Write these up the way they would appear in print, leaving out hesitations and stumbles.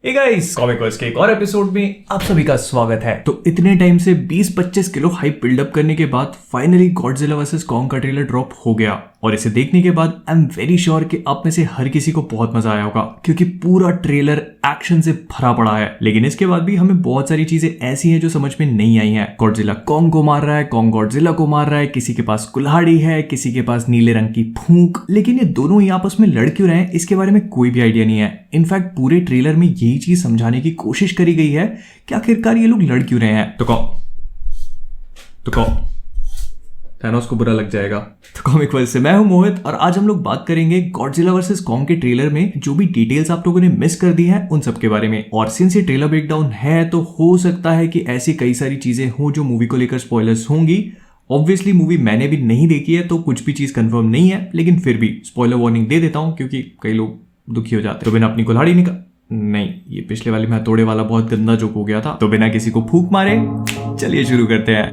Hey guys, comic verse के एक और एपिसोड में आप सभी का स्वागत है। तो इतने टाइम से 20-25 किलो हाइप बिल्डअप करने के बाद फाइनली गॉडजिला वर्सेस कॉन्ग का ट्रेलर ड्रॉप हो गया और इसे देखने के बाद आई एम वेरी श्योर कि आप में से हर किसी को बहुत मजा आया होगा क्योंकि पूरा ट्रेलर एक्शन से भरा पड़ा है। लेकिन इसके बाद भी हमें बहुत सारी चीजें ऐसी हैं जो समझ में नहीं आई हैं। गॉडजिला कॉन्ग को मार रहा है, कॉन्ग गॉडजिला को मार रहा है, किसी के पास कुल्हाड़ी है, किसी के पास नीले रंग की फूंक, लेकिन ये दोनों ही आपस में लड़ क्यों रहे हैं इसके बारे में कोई भी आइडिया नहीं है। इनफैक्ट पूरे ट्रेलर में यही चीज समझाने की कोशिश करी गई है कि आखिरकार ये लोग लड़ क्यों रहे हैं। तो थैनोस को बुरा लग जाएगा। तो कॉमिक वर्ल्ड से मैं हूं मोहित और आज हम लोग बात करेंगे गॉडजिला वर्सेस कॉन्ग के ट्रेलर में जो भी डिटेल्स आप लोगों ने मिस कर दी हैं उन सब के बारे में। और सिंस ये ट्रेलर ब्रेकडाउन है तो हो सकता है कि ऐसी कई सारी चीजें हों जो मूवी को लेकर स्पॉयलर्स होंगी। ऑब्वियसली मूवी मैंने भी नहीं देखी है तो कुछ भी चीज कंफर्म नहीं है, लेकिन फिर भी स्पॉइलर वार्निंग दे देता हूं क्योंकि कई लोग दुखी हो जाते हैं। तो बिना अपनी कुल्हाड़ी नहीं, ये पिछले वाली मैं तोड़े वाला बहुत गंदा जोक हो गया था। तो बिना किसी को फूंक मारे चलिए शुरू करते हैं।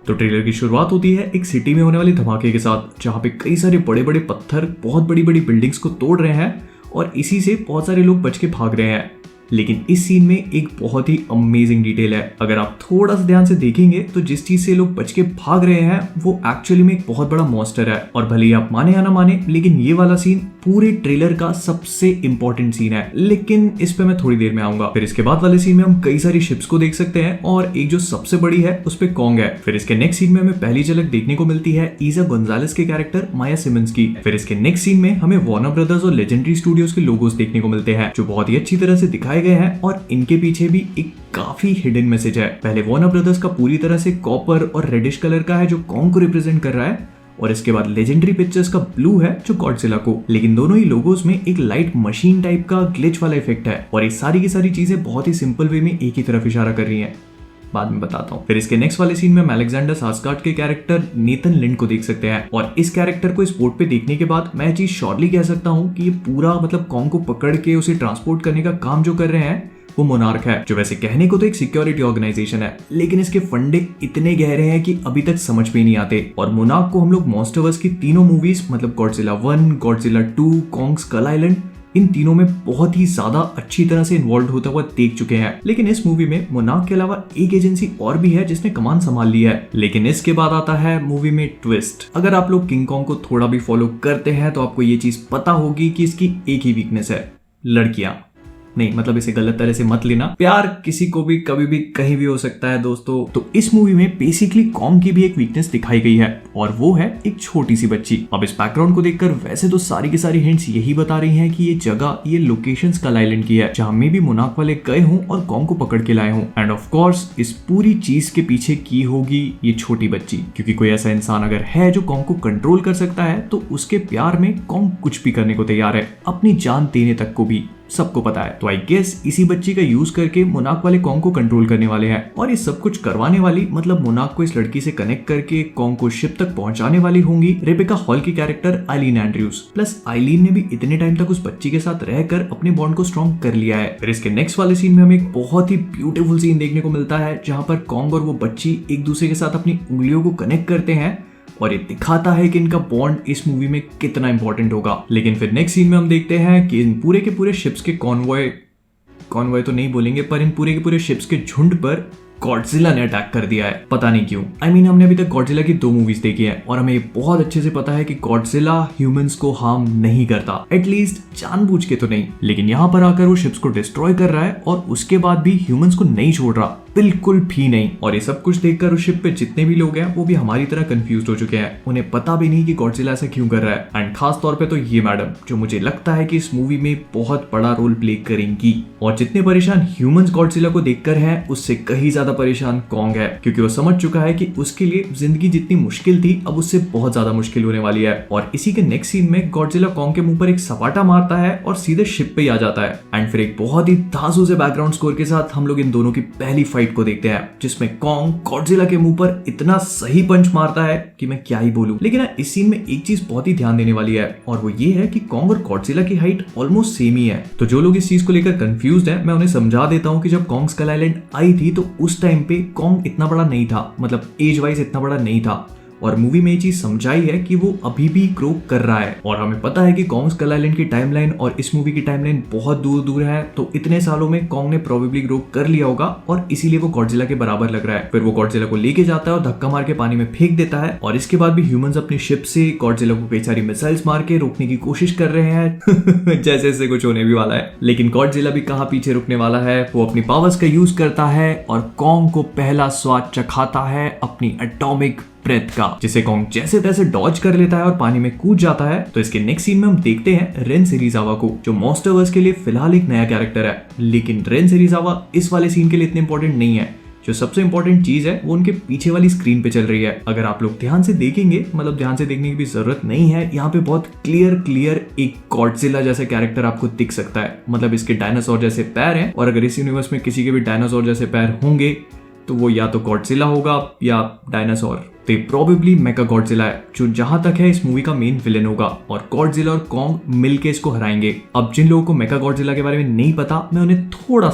तो ट्रेलर की शुरुआत होती है एक सिटी में होने वाली धमाके के साथ, जहां पे कई सारे बड़े बड़े पत्थर बहुत बड़ी बड़ी बिल्डिंग्स को तोड़ रहे हैं और इसी से बहुत सारे लोग बच के भाग रहे हैं। लेकिन इस सीन में एक बहुत ही अमेजिंग डिटेल है। अगर आप थोड़ा सा ध्यान से देखेंगे तो जिस चीज से लोग बच के भाग रहे हैं वो एक्चुअली में एक बहुत बड़ा मॉन्स्टर है। और भले ही आप माने या ना माने, लेकिन ये वाला सीन पूरे ट्रेलर का सबसे इंपॉर्टेंट सीन है, लेकिन इस पे मैं थोड़ी देर में आऊंगा। फिर इसके बाद वाले सीन में हम कई सारी शिप्स को देख सकते हैं और एक जो सबसे बड़ी है उस पे कॉन्ग है। फिर इसके नेक्स्ट सीन में हमें पहली झलक देखने को मिलती है ईजा गोंजालेस के कैरेक्टर माया सिमंस की। फिर इसके नेक्स्ट सीन में हमें वार्नर ब्रदर्स और लेजेंडरी स्टूडियोज के लोगोस देखने को मिलते हैं जो बहुत ही अच्छी तरह से दिखाए गए हैं और इनके पीछे भी एक काफी हिडन मैसेज है। पहले वार्नर ब्रदर्स का पूरी तरह से कॉपर और रेडिश कलर का है जो कॉन्ग को रिप्रेजेंट कर रहा है और इसके बाद लेजेंडरी पिक्चर्स का ब्लू है जो गॉडजिला को। लेकिन दोनों ही लोगोस में एक लाइट मशीन टाइप का ग्लिच वाला इफेक्ट है और ये सारी की सारी चीजें बहुत ही सिंपल वे में एक ही तरफ इशारा कर रही हैं। बाद में बताता हूँ। फिर इसके नेक्स्ट वाले सीन में हम अलेक्जेंडर सास्गार्ड के कैरेक्टर नेथन लिंड को देख सकते हैं और इस कैरेक्टर को स्पोर्ट पे देखने के बाद मैं चीज श्योरली कह सकता हूँ कि ये पूरा मतलब कॉन्ग को पकड़ के उसे ट्रांसपोर्ट करने का काम जो कर रहे हैं वो मोनार्क है, जो वैसे कहने को तो एक सिक्योरिटी ऑर्गेनाइजेशन है, लेकिन इसके फंडे इतने गहरे हैं कि अभी तक समझ में नहीं आते। और मोनार्क को हम लोग मॉन्स्टरवर्स की तीनों मूवीज मतलब Godzilla 1, Godzilla 2, Kong Skull Island, इन तीनों में बहुत ही ज्यादा अच्छी तरह से इन्वॉल्व होता हुआ देख चुके हैं। लेकिन इस मूवी में मोनार्क के अलावा एक एजेंसी और भी है जिसने कमान संभाल ली है। लेकिन इसके बाद आता है मूवी में ट्विस्ट। अगर आप लोग किंग कॉन्ग को थोड़ा भी फॉलो करते हैं तो आपको ये चीज पता होगी कि इसकी एक ही वीकनेस है, लड़कियां। नहीं मतलब इसे गलत तरह से मत लेना, प्यार किसी को भी कभी भी कहीं भी हो सकता है दोस्तों। तो इस मूवी में बेसिकली कॉन्ग की भी एक वीकनेस दिखाई गई है और वो है एक छोटी सी बच्ची। अब इस बैकग्राउंड को देखकर वैसे तो सारी की सारी हिंट्स यही बता रही हैं कि ये जगह, ये लोकेशन स्कल आइलैंड की है जहां में भी मोनार्क वाले गए हूं और कॉन्ग को पकड़ के लाए हूं। एंड ऑफ कोर्स इस पूरी चीज के पीछे की होगी ये छोटी बच्ची, क्योंकि कोई ऐसा इंसान अगर है जो कॉन्ग को कंट्रोल कर सकता है तो उसके प्यार में कॉन्ग कुछ भी करने को तैयार है, अपनी जान देने तक को भी, सबको पता है। तो आई गेस इसी बच्ची का यूज करके मोनार्क वाले कॉन्ग को कंट्रोल करने वाले हैं और ये सब कुछ करवाने वाली मतलब मोनार्क को इस लड़की से कनेक्ट करके कॉन्ग को शिप तक पहुंचाने वाली होंगी रेबेका हॉल की कैरेक्टर आइलीन एंड्रयूज। प्लस आइलीन ने भी इतने टाइम तक उस बच्ची के साथ रहकर अपने बॉन्ड को स्ट्रॉन्ग कर लिया है। फिर इसके नेक्स्ट वाले सीन में हमें एक बहुत ही ब्यूटीफुल सीन देखने को मिलता है जहां पर कॉन्ग और वो बच्ची एक दूसरे के साथ अपनी उंगलियों को कनेक्ट करते हैं और ये दिखाता है कि इनका बॉन्ड इस मूवी में कितना इंपॉर्टेंट होगा। लेकिन फिर नेक्स्ट सीन में हम देखते हैं कि इन पूरे के पूरे शिप्स के कॉन्वॉय तो नहीं बोलेंगे, पर इन पूरे के पूरे शिप्स के झुंड पर गॉडजिला ने अटैक कर दिया है। पता नहीं क्यों। हमने अभी तक गॉडजिला की 2 मूवीज देखी है और हमें ये बहुत अच्छे से पता है कि गॉडजिला ह्यूमंस को हार्म नहीं करता, एटलीस्ट जानबूझ के तो नहीं। लेकिन यहाँ पर आकर वो शिप्स को डिस्ट्रॉय कर रहा है और उसके बाद भी ह्यूमंस को नहीं छोड़ रहा, बिल्कुल भी नहीं। और ये सब कुछ देखकर उस शिप पे जितने भी लोग हैं वो भी हमारी तरह कंफ्यूज हो चुके हैं। उन्हें पता भी नहीं कि गॉडजिला ऐसा क्यों कर रहा है। एंड खास तौर पे तो ये मैडम, जो मुझे लगता है कि इस मूवी में बहुत बड़ा रोल प्ले करेंगी। और जितने परेशान ह्यूमंस गॉडजिला को देखकर हैं उससे कहीं ज्यादा परेशान कॉन्ग है, क्योंकि वो समझ चुका है कि उसके लिए जिंदगी जितनी मुश्किल थी अब उससे बहुत ज्यादा मुश्किल होने वाली है। और इसी के नेक्स्ट सीन में गॉडजिला कॉन्ग के मुंह पर एक सपाटा मारता है और सीधे शिप पे ही आ जाता है। एंड फिर एक बहुत ही धांसू से बैकग्राउंड स्कोर के साथ हम लोग इन दोनों की पहली फाइट को देखते हैं, जिसमें कॉन्ग गॉडजिला के मुंह पर इतना सही पंच मारता है कि मैं क्या ही बोलूं। लेकिन इस सीन में एक चीज बहुत ही ध्यान देने वाली है और वो ये है कि कॉन्ग और गॉडजिला की हाइट ऑलमोस्ट सेम ही है। तो जो लोग इस चीज को लेकर कंफ्यूज्ड हैं, मैं उन्हें समझा देता हूं कि जब कॉन्ग स्कल आइलैंड आई थी तो उस टाइम पे कॉन्ग इतना बड़ा नहीं था, मतलब एज वाइज इतना बड़ा नहीं था। और मूवी में ये चीज समझाई है कि वो अभी भी ग्रो कर रहा है। और हमें पता है कि कॉन्ग स्कल आइलैंड की टाइमलाइन और इस मूवी की टाइमलाइन बहुत दूर दूर है, तो इतने सालों में कॉन्ग ने प्रोबेबली ग्रो कर लिया होगा और इसीलिए वो गॉडजिला के बराबर लग रहा है। फिर वो गॉडजिला को लेके जाता है और धक्का मार के पानी में फेंक देता है, और इसके बाद भी ह्यूमंस अपनी शिप से गॉडजिला को कई सारी मिसाइल्स मार के रोकने की कोशिश कर रहे हैं जैसे इससे कुछ होने भी वाला है। लेकिन गॉडजिला भी कहाँ पीछे रुकने वाला है, वो अपनी पावर्स का यूज करता है और कॉन्ग को पहला स्वाद चखाता है अपनी एटॉमिक ब्रेथ का, जिसे कॉन्ग जैसे तैसे डॉज कर लेता है और पानी में कूद जाता है। तो इसके नेक्स्ट सीन में हम देखते हैं रेन सेरीजावा को, जो मॉन्स्टरवर्स के लिए फिलहाल एक नया कैरेक्टर है। लेकिन रेन सेरीजावा इस वाले सीन के लिए इतने इंपॉर्टेंट नहीं है। जो सबसे इंपॉर्टेंट चीज है वो उनके पीछे वाली स्क्रीन पे चल रही है। अगर आप लोग ध्यान से देखेंगे, मतलब ध्यान से देखने की भी जरूरत नहीं है, यहाँ पे बहुत क्लियर एक गॉडजिला जैसा कैरेक्टर आपको दिख सकता है। मतलब इसके डायनासोर जैसे पैर हैं, और अगर इस यूनिवर्स में किसी के भी डायनासोर जैसे पैर होंगे तो वो या तो गॉडजिला होगा या डायनासोर। तो प्रोबेबली मेगा गॉडजिला है, जो जहां तक है इस मूवी का मेन विलेन होगा, और गॉडजिला और कॉन्ग मिलके इसको हराएंगे। अब जिन लोगों को मेगा गॉडजिला के बारे में नहीं पता, मैं उन्हें थोड़ा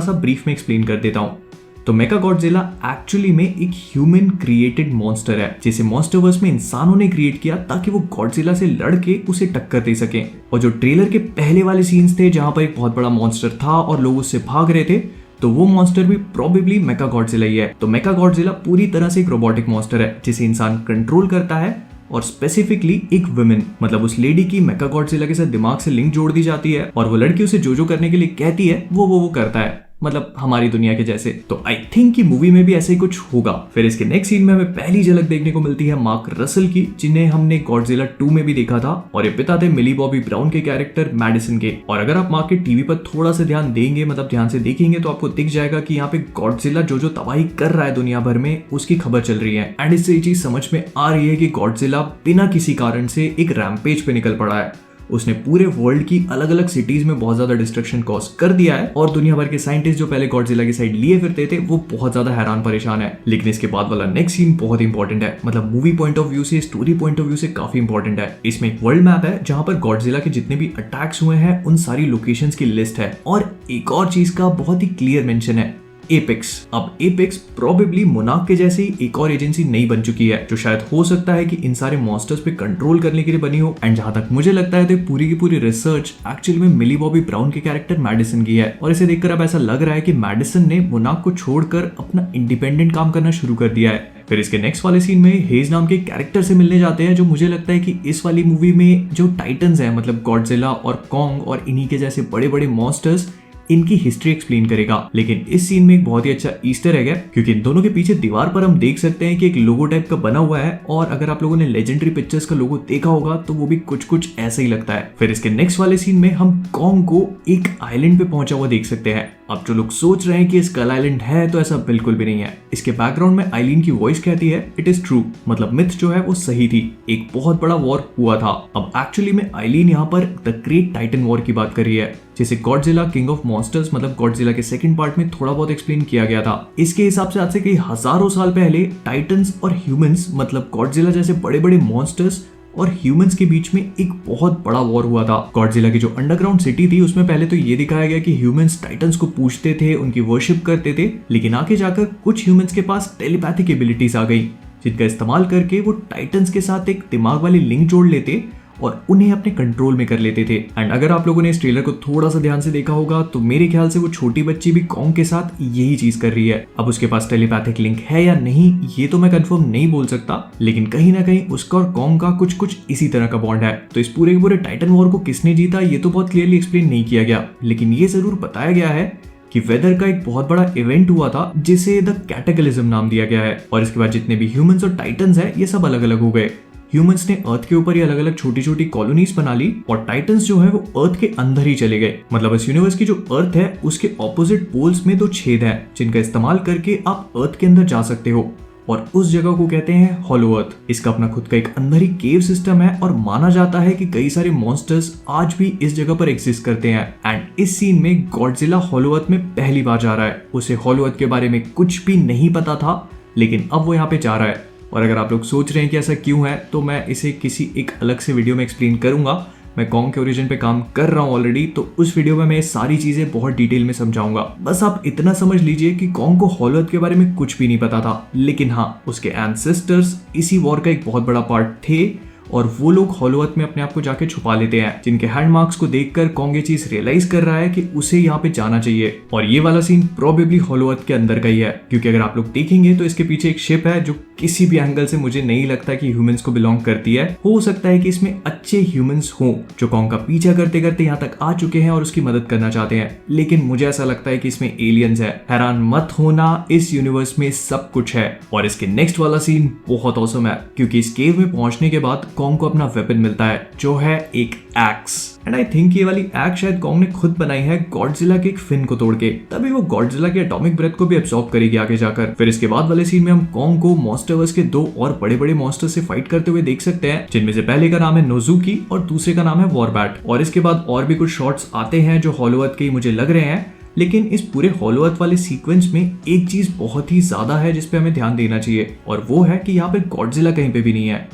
सा ब्रीफ में एक्सप्लेन कर देता हूँ। तो मेगा गॉडजिला एक्चुअली में एक ह्यूमन क्रिएटेड मॉन्स्टर है, जिसे मॉन्स्टरवर्स में इंसानों ने क्रिएट किया ताकि वो गॉडजिला से लड़के उसे टक्कर दे सके। और जो ट्रेलर के पहले वाले सीन्स थे जहां पर एक बहुत बड़ा मॉन्स्टर था और लोग उससे भाग रहे थे, तो वो मॉन्स्टर भी प्रोबेबली मेगा गॉडजिला ही है। तो मेगा गॉडजिला पूरी तरह से एक रोबोटिक मॉन्स्टर है जिसे इंसान कंट्रोल करता है, और स्पेसिफिकली एक वुमेन, मतलब उस लेडी की मेगा गॉडजिला के साथ दिमाग से लिंक जोड़ दी जाती है, और वो लड़की उसे जो करने के लिए कहती है वो करता है, मतलब हमारी दुनिया के जैसे। तो आई थिंक कि मूवी में भी ऐसे ही कुछ होगा। फिर इसके नेक्स्ट सीन में हमें पहली झलक देखने को मिलती है मार्क रसल की, जिन्हें हमने गॉडजिला 2 में भी देखा था, और ये पिता थे मिली बॉबी ब्राउन के कैरेक्टर मैडिसन के। और अगर आप मार्क के टीवी पर थोड़ा सा ध्यान देंगे, मतलब ध्यान से देखेंगे, तो आपको दिख जाएगा कि यहाँ पे गॉडजिला जो तबाही कर रहा है दुनिया भर में, उसकी खबर चल रही है। एंड इससे ये चीज समझ में आ रही है कि गॉडजिला बिना किसी कारण से एक रैम्पेज पे निकल पड़ा है। उसने पूरे वर्ल्ड की अलग अलग सिटीज में बहुत ज्यादा डिस्ट्रक्शन कॉज कर दिया है, और दुनिया भर के साइंटिस्ट जो पहले गॉडजिला की साइड लिए फिरते थे वो बहुत ज्यादा हैरान परेशान है। लेकिन इसके बाद वाला नेक्स्ट सीन बहुत इंपॉर्टेंट है, मतलब मूवी पॉइंट ऑफ व्यू से, स्टोरी पॉइंट ऑफ व्यू से काफी इंपॉर्टेंट है। इसमें एक वर्ल्ड मैप है जहां पर गॉडजिला के जितने भी अटैक्स हुए हैं उन सारी लोकेशंस की लिस्ट है, और एक और चीज का बहुत ही क्लियर मेंशन है, एपेक्स। अब एपेक्स प्रोबेबली मोनार्क के जैसे ही एक और एजेंसी नई बन चुकी है, जो शायद हो सकता है कि इन सारे मॉन्स्टर्स पे कंट्रोल करने के लिए बनी हो। एंड जहां तक मुझे लगता है तो पूरी की पूरी रिसर्च एक्चुअली में मिली बॉबी ब्राउन के कैरेक्टर मैडिसन की है, और इसे देखकर अब ऐसा लग रहा है कि मैडिसन ने मोनार्क को छोड़कर अपना इंडिपेंडेंट काम करना शुरू कर दिया है। फिर इसके नेक्स्ट वाले सीन में हेज नाम के कैरेक्टर से मिलने जाते हैं, जो मुझे लगता है कि इस वाली मूवी में जो टाइटन्स हैं, मतलब गॉडजिला और कॉन्ग और इन्हीं के जैसे बड़े बड़े मॉन्स्टर्स, इनकी हिस्ट्री एक्सप्लेन करेगा। लेकिन इस सीन में एक बहुत ही अच्छा ईस्टर एग है, क्योंकि इन दोनों के पीछे दीवार पर हम देख सकते हैं कि एक लोगो टाइप का बना हुआ है, और अगर आप लोगों ने लेजेंडरी पिक्चर्स का लोगो देखा होगा तो वो भी कुछ ऐसा ही लगता है। फिर इसके नेक्स्ट वाले सीन में हम कॉन्ग को एक आइलैंड पे पहुंचा हुआ देख सकते हैं। अब जो लोग सोच रहे हैं कि स्कल आइलैंड है, तो ऐसा बिल्कुल भी नहीं है। इसके बैकग्राउंड में आइलीन की वॉइस कहती है इट इज ट्रू, मतलब मिथ जो है वो सही थी, एक बहुत बड़ा वॉर हुआ था। अब एक्चुअली में आइलीन यहाँ पर द ग्रेट टाइटन वॉर की बात कर रही है, जिसे गॉडजिला किंग ऑफ मॉन्स्टर्स, मतलब गॉडजिला के सेकंड पार्ट में थोड़ा बहुत एक्सप्लेन किया गया था। इसके हिसाब से आज से कई हजारों साल पहले टाइटन्स और ह्यूमंस, मतलब गॉडजिला जैसे बड़े बड़े मॉन्स्टर्स और ह्यूमंस के बीच में एक बहुत बड़ा वॉर हुआ था। गॉडजिला की जो अंडरग्राउंड सिटी थी उसमें पहले तो ये दिखाया गया कि ह्यूमंस टाइटन्स को पूजते थे, उनकी वर्शिप करते थे, लेकिन आगे जाकर कुछ ह्यूमंस के पास टेलीपैथिक एबिलिटीज आ गई, जिनका इस्तेमाल करके वो टाइटन्स के साथ एक दिमाग वाली लिंक जोड़ लेते और उन्हें अपने कंट्रोल में कर लेते थे। एंड अगर आप लोगों ने इस ट्रेलर को थोड़ा सा ध्यान से देखा होगा तो मेरे ख्याल से वो छोटी बच्ची भी कॉन्ग के साथ यही चीज कर रही है। अब उसके पास टेलीपैथिक लिंक है या नहीं ये तो मैं कंफर्म नहीं बोल सकता, लेकिन कहीं ना कहीं उसका और कॉन्ग का कुछ इसी तरह का बॉन्ड है। तो इस पूरे के पूरे टाइटन वॉर को किसने जीता ये तो बहुत क्लियरली एक्सप्लेन नहीं किया गया, लेकिन ये जरूर बताया गया है कि वेदर का एक बहुत बड़ा इवेंट हुआ था जिसे द कैटेक्लिज्म नाम दिया गया है, और इसके बाद जितने भी ह्यूमंस और टाइटन्स हैं ये सब अलग अलग हो गए। ह्यूमंस ने अर्थ के ऊपर ही अलग अलग छोटी छोटी कॉलोनीज बना ली, और टाइटन्स जो है वो अर्थ के अंदर ही चले गए। मतलब इस यूनिवर्स की जो अर्थ है उसके ऑपोजिट पोल्स में 2 छेद हैं, जिनका इस्तेमाल करके आप अर्थ के अंदर जा सकते हो, और उस जगह को कहते हैं हॉलो अर्थ। इसका अपना खुद का एक अंदर ही केव सिस्टम है, और माना जाता है कि कई सारे मॉन्स्टर्स आज भी इस जगह पर एग्जिस्ट करते हैं। एंड इस सीन में गॉडजिला हॉलो अर्थ में पहली बार जा रहा है। उसे हॉलो अर्थ के बारे में कुछ भी नहीं पता था, लेकिन अब वो यहाँ पे जा रहा है। और अगर आप लोग सोच रहे हैं कि ऐसा क्यों है, तो मैं इसे किसी एक अलग से वीडियो में एक्सप्लेन करूंगा। मैं कॉन्ग के ओरिजिन पे काम कर रहा हूँ ऑलरेडी, तो उस वीडियो में मैं सारी चीजें बहुत डिटेल में समझाऊंगा। बस आप इतना समझ लीजिए कि कॉन्ग को हॉलो अर्थ के बारे में कुछ भी नहीं पता था, लेकिन हाँ, उसके एंसेस्टर्स इसी वॉर का एक बहुत बड़ा पार्ट थे और वो लोग हॉलो अर्थ में अपने आप को जाके छुपा लेते हैं, जिनके हैंड मार्क्स को देखकर कॉन्ग ये चीज रियलाइज कर रहा है कि उसे यहाँ पे जाना चाहिए। और ये वाला सीन प्रोबेबली हॉलो अर्थ के अंदर का ही है, क्योंकि अगर आप लोग देखेंगे तो इसके पीछे एक शिप है जो किसी भी एंगल से मुझे नहीं लगता कि ह्यूमंस को बिलोंग करती है। हो सकता है कि इसमें अच्छे ह्यूमंस हों जो कॉन्ग का पीछा करते करते यहाँ तक आ चुके हैं और उसकी मदद करना चाहते हैं, लेकिन मुझे ऐसा लगता है कि इसमें एलियंस है। हैरान मत होना, इस यूनिवर्स में सब कुछ है। और इसके नेक्स्ट वाला सीन बहुत ऑसम है, क्योंकि इस केव में पहुंचने के बाद कॉन्ग को अपना वेपन मिलता है जो है एक एक्स। एंड आई थिंक ये वाली एक्स शायद कॉन्ग ने खुद बनाई है गॉडजिला के एक फिन को तोड़ के, तभी वो गॉडजिला के एटॉमिक ब्रेथ को भी एब्सॉर्ब करेगी आगे जाकर। फिर इसके बाद वाले सीन में हम कॉन्ग को मॉन्स्टरवर्स के दो और बड़े बड़े मॉन्स्टर से फाइट करते हुए देख सकते हैं, जिनमें से पहले का नाम है नोजुकी और दूसरे का नाम है वॉरबैट। और इसके बाद और भी कुछ शॉट्स आते हैं जो हॉलो अर्थ के ही मुझे लग रहे हैं, लेकिन इस पूरे हॉलो अर्थ वाले सीक्वेंस में एक चीज बहुत ही ज्यादा है जिसपे हमें ध्यान देना चाहिए, और वो है कि यहाँ पे गॉडजिला कहीं पे भी नहीं है।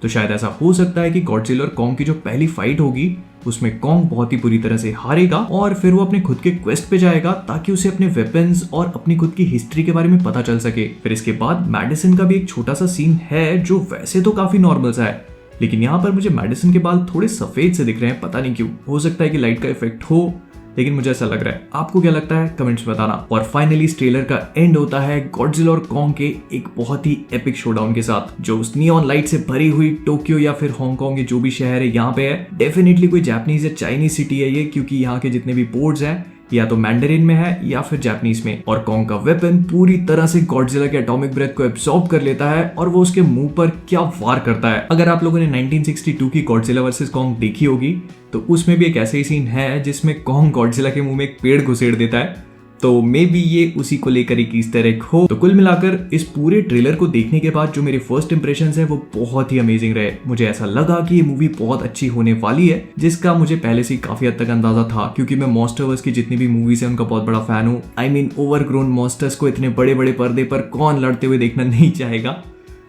तो शायद ऐसा हो सकता है कि गॉडजिला और कॉन्ग की जो पहली फाइट होगी उसमें कॉन्ग बहुत ही बुरी तरह से हारेगा और फिर वो अपने खुद के क्वेस्ट पे जाएगा ताकि उसे अपने वेपन्स और अपनी खुद की हिस्ट्री के बारे में पता चल सके। फिर इसके बाद मैडिसन का भी एक छोटा सा सीन है जो वैसे तो काफी नॉर्मल सा है, लेकिन यहाँ पर मुझे मैडिसन के बाल थोड़े सफेद से दिख रहे हैं, पता नहीं क्यों। हो सकता है कि लाइट का इफेक्ट हो, लेकिन मुझे ऐसा लग रहा है। आपको क्या लगता है कमेंट्स में बताना। और फाइनली इस ट्रेलर का एंड होता है गॉडजिला और कॉन्ग के एक बहुत ही एपिक शोडाउन के साथ, जो उस नियॉन लाइट से भरी हुई टोक्यो या फिर हांगकांग के जो भी शहर है यहाँ पे है। डेफिनेटली कोई जापानीज या चाइनीज सिटी है ये, क्योंकि यहाँ के जितने भी बोर्ड्स हैं या तो मैंडरिन में है या फिर जापानीज में। और कॉन्ग का वेपन पूरी तरह से गॉडजिला के एटॉमिक ब्रेथ को एब्सॉर्ब कर लेता है और वो उसके मुंह पर क्या वार करता है। अगर आप लोगों ने 1962 की गॉडजिला वर्सेस कॉन्ग देखी होगी तो उसमें भी एक ऐसे ही सीन है जिसमें कॉन्ग गॉडजिला के मुंह में एक पेड़ घुसेड़ देता है, तो मे बी ये उसी को लेकर एक इस तरह हो। तो कुल मिलाकर इस पूरे ट्रेलर को देखने के बाद जो मेरे फर्स्ट इंप्रेशंस है वो बहुत ही अमेजिंग रहे। मुझे ऐसा लगा कि ये मूवी बहुत अच्छी होने वाली है, जिसका मुझे पहले से काफी हद तक अंदाजा था, क्योंकि मैं मॉन्स्टरवर्स की जितनी भी मूवीज है उनका बहुत बड़ा फैन हूँ। आई मीन ओवरग्रोन मॉन्स्टर्स को इतने बड़े बड़े पर्दे पर कौन लड़ते हुए देखना नहीं चाहेगा।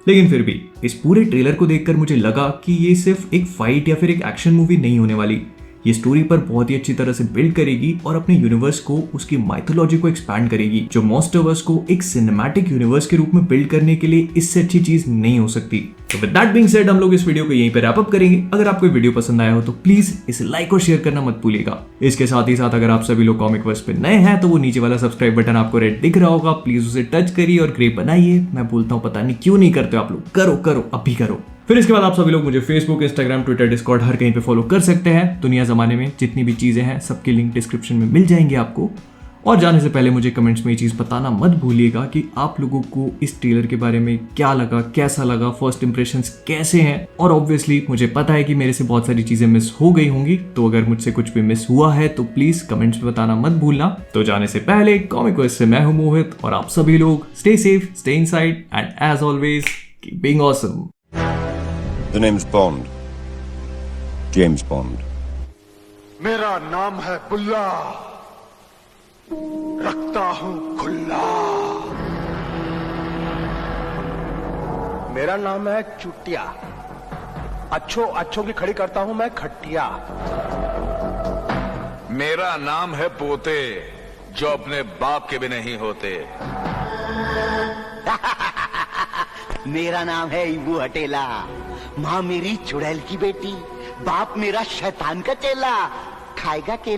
लेकिन फिर भी इस पूरे ट्रेलर को देखकर मुझे लगा कि ये सिर्फ एक फाइट या फिर एक एक्शन मूवी नहीं होने वाली, ये स्टोरी पर बहुत ही अच्छी तरह से बिल्ड करेगी और अपने यूनिवर्स को, उसकी माइथोलॉजी को एक्सपैंड करेगी, जो मॉन्स्टरवर्स को एक सिनेमैटिक यूनिवर्स के रूप में बिल्ड करने के लिए इससे अच्छी चीज नहीं हो सकती। तो विद दैट बीइंग सेड हम लोग इस वीडियो को यहीं पे रैप अप करेंगे। अगर आपको वीडियो पसंद आया हो तो प्लीज इसे लाइक और शेयर करना मत भूलिएगा। इसके साथ ही साथ अगर आप सभी लोग कॉमिक वर्स पे नए हैं तो वो नीचे वाला सब्सक्राइब बटन आपको रेड दिख रहा होगा, प्लीज उसे टच करिए और ग्रे बनाइए। मैं बोलता हूँ पता नहीं क्यों नहीं करते आप लोग, करो करो अभी करो। फिर इसके बाद आप सभी लोग मुझे फेसबुक, इंस्टाग्राम, ट्विटर, डिस्कॉर्ड हर कहीं पे फॉलो कर सकते हैं। दुनिया जमाने में जितनी भी चीजें हैं सबके लिंक डिस्क्रिप्शन में मिल जाएंगे आपको। और जाने से पहले मुझे कमेंट्स में ये चीज बताना मत भूलिएगा कि आप लोगों को इस ट्रेलर के बारे में क्या लगा, कैसा लगा, फर्स्ट इंप्रेशंस कैसे हैं। और ऑब्वियसली मुझे पता है कि मेरे से बहुत सारी चीजें मिस हो गई होंगी, तो अगर मुझसे कुछ भी मिस हुआ है तो प्लीज कमेंट्स में बताना मत भूलना। तो जाने से पहले कॉमिक वर्स से मैं हूं मोहित और आप सभी लोग stay safe, stay inside and as always keep being awesome. The name's Bond. James Bond. मेरा नाम है बुल्ला, रखता हूं खुल्ला। मेरा नाम है चुटिया, अच्छों की खड़ी करता हूं मैं खटिया। मेरा नाम है पोते, जो अपने बाप के भी नहीं होते। मेरा नाम है इबू हटेला, माँ मेरी चुड़ैल की बेटी, बाप मेरा शैतान का चेला, खाएगा केला।